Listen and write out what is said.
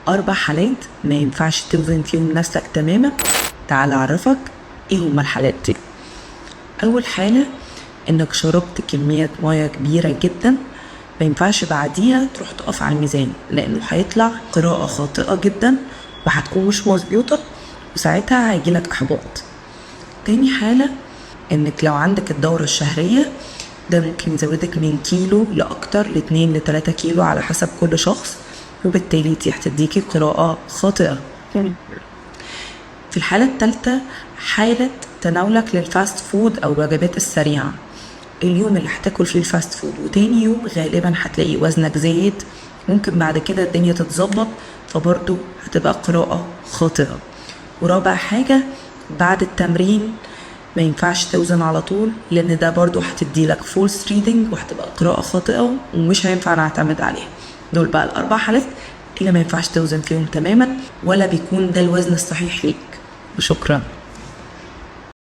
4 حالات ما ينفعش توزن فيهم نفسك تماما. تعال اعرفك ايه هما الحالات دي. اول حالة انك شربت كمية مياه كبيرة جدا، ما ينفعش بعديها تروح تقف على الميزان، لانه هيطلع قراءة خاطئة جدا وهتكون مش مظبوطة، وساعتها هيجيلك احباط. تاني حالة انك لو عندك الدورة الشهرية، ده ممكن يزودك من كيلو لأكتر ل2 ل3 كيلو على حسب كل شخص، وبالتالي دي هتديكي قراءة خاطئة. في الحالة الثالثة حالة تناولك للفاست فود أو الوجبات السريعة. اليوم اللي هتاكل فيه الفاست فود وتاني يوم غالبا هتلاقي وزنك زايد، ممكن بعد كده الدنيا تتظبط، فبرضو هتبقى قراءة خاطئة. ورابع حاجة بعد التمرين ما ينفعش توزن على طول، لان ده برضو هتدي لك فولس ريدنج وهتبقى قراءة خاطئة ومش هينفع نعتمد عليها. دول بقى ال4 حالات اللي ما ينفعش توزن فيهم تماما، ولا بيكون ده الوزن الصحيح ليك. وشكرا.